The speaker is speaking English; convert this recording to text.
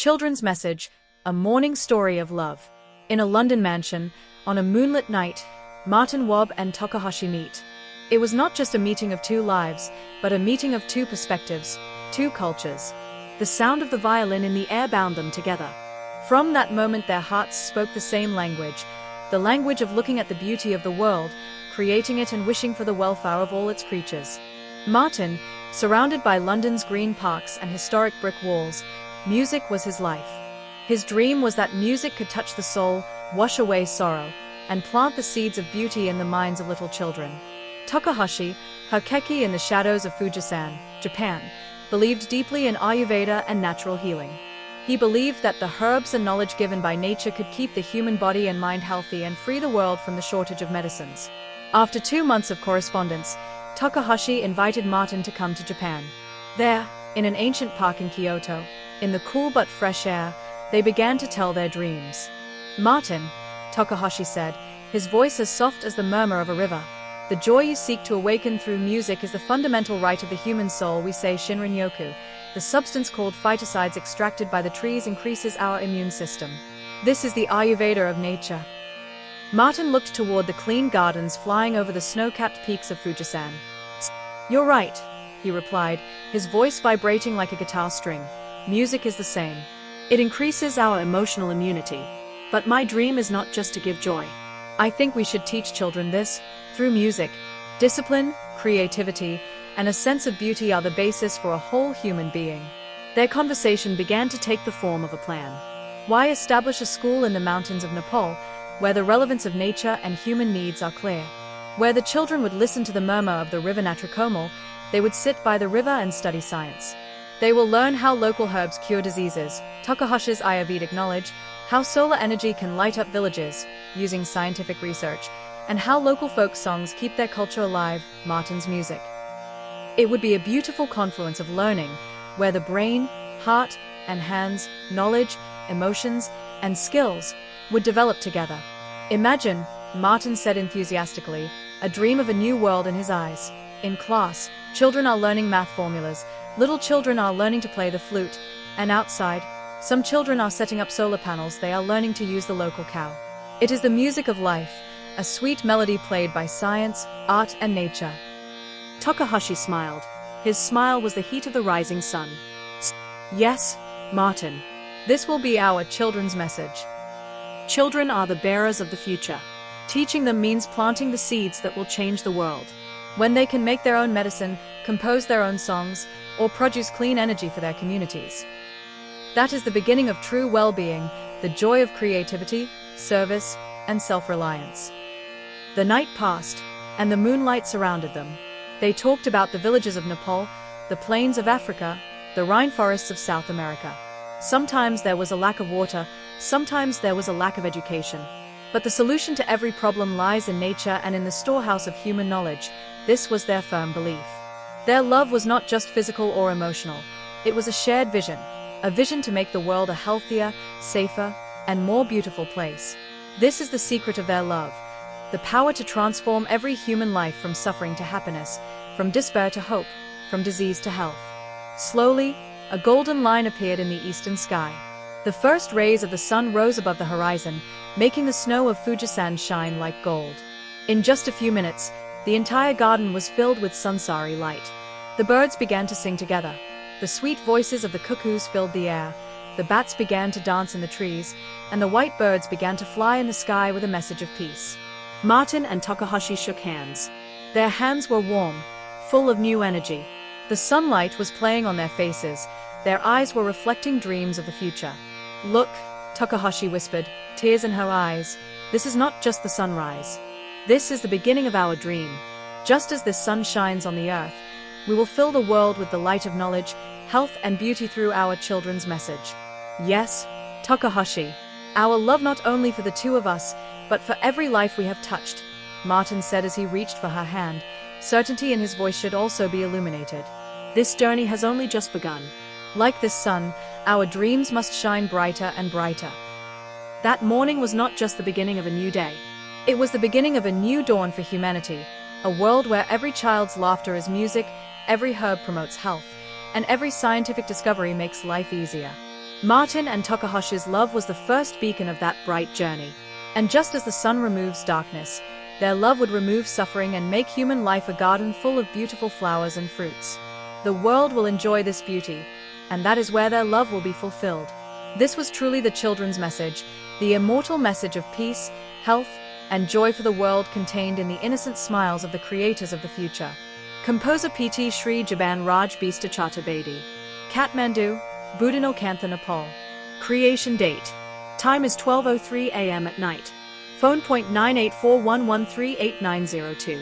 Children's Message, a morning story of love. In a London mansion, on a moonlit night, Martin Wobb and Takahashi meet. It was not just a meeting of two lives, but a meeting of two perspectives, two cultures. The sound of the violin in the air bound them together. From that moment their hearts spoke the same language, the language of looking at the beauty of the world, creating it and wishing for the welfare of all its creatures. Martin, surrounded by London's green parks and historic brick walls, music was his life. His dream was that music could touch the soul, wash away sorrow, and plant the seeds of beauty in the minds of little children. Takahashi, Hakeki in the shadows of Fujisan, Japan, believed deeply in Ayurveda and natural healing. He believed that the herbs and knowledge given by nature could keep the human body and mind healthy and free the world from the shortage of medicines. After 2 months of correspondence, Takahashi invited Martin to come to Japan. There, in an ancient park in Kyoto, in the cool but fresh air, they began to tell their dreams. "Martin," Takahashi said, his voice as soft as the murmur of a river, "the joy you seek to awaken through music is the fundamental right of the human soul. We say Shinrin-yoku. The substance called phytosides extracted by the trees increases our immune system. This is the Ayurveda of nature." Martin looked toward the clean gardens flying over the snow-capped peaks of Fujisan. "You're right," he replied, his voice vibrating like a guitar string. "Music is the same. It increases our emotional immunity. But my dream is not just to give joy. I think we should teach children this, through music. Discipline, creativity, and a sense of beauty are the basis for a whole human being." Their conversation began to take the form of a plan. Why establish a school in the mountains of Nepal, where the relevance of nature and human needs are clear? Where the children would listen to the murmur of the river Natrakomal, they would sit by the river and study science. They will learn how local herbs cure diseases, Takahashi's Ayurvedic knowledge, how solar energy can light up villages, using scientific research, and how local folk songs keep their culture alive, Martin's music. It would be a beautiful confluence of learning, where the brain, heart, and hands, knowledge, emotions, and skills would develop together. "Imagine," Martin said enthusiastically, a dream of a new world in his eyes. "In class, children are learning math formulas, little children are learning to play the flute, and outside, some children are setting up solar panels. They are learning to use the local cow. It is the music of life, a sweet melody played by science, art, and nature." Takahashi smiled. His smile was the heat of the rising sun. "Yes, Martin. This will be our children's message. Children are the bearers of the future. Teaching them means planting the seeds that will change the world. When they can make their own medicine, compose their own songs, or produce clean energy for their communities. That is the beginning of true well-being, the joy of creativity, service, and self-reliance." The night passed, and the moonlight surrounded them. They talked about the villages of Nepal, the plains of Africa, the rainforests of South America. Sometimes there was a lack of water, sometimes there was a lack of education. But the solution to every problem lies in nature and in the storehouse of human knowledge. This was their firm belief. Their love was not just physical or emotional. It was a shared vision, a vision to make the world a healthier, safer, and more beautiful place. This is the secret of their love, the power to transform every human life from suffering to happiness, from despair to hope, from disease to health. Slowly, a golden line appeared in the eastern sky. The first rays of the sun rose above the horizon, making the snow of Fujisan shine like gold. In just a few minutes, the entire garden was filled with sunsari light. The birds began to sing together. The sweet voices of the cuckoos filled the air. The bats began to dance in the trees, and the white birds began to fly in the sky with a message of peace. Martin and Takahashi shook hands. Their hands were warm, full of new energy. The sunlight was playing on their faces. Their eyes were reflecting dreams of the future. "Look," Takahashi whispered, tears in her eyes. "This is not just the sunrise. This is the beginning of our dream. Just as this sun shines on the earth, we will fill the world with the light of knowledge, health, and beauty through our children's message." "Yes, Takahashi. Our love not only for the two of us, but for every life we have touched," Martin said as he reached for her hand. Certainty in his voice should also be illuminated. "This journey has only just begun. Like this sun, our dreams must shine brighter and brighter." That morning was not just the beginning of a new day. It was the beginning of a new dawn for humanity, a world where every child's laughter is music, every herb promotes health, and every scientific discovery makes life easier. Martin and Takahashi's love was the first beacon of that bright journey. And just as the sun removes darkness, their love would remove suffering and make human life a garden full of beautiful flowers and fruits. The world will enjoy this beauty, and that is where their love will be fulfilled. This was truly the children's message, the immortal message of peace, health, and joy for the world contained in the innocent smiles of the creators of the future. Composer P.T. Sri Jaban Raj Bista Chaturvedi. Kathmandu, Budinilkantha, Nepal. Creation date. Time is 12:03 a.m. at night. Phone point 98411389002.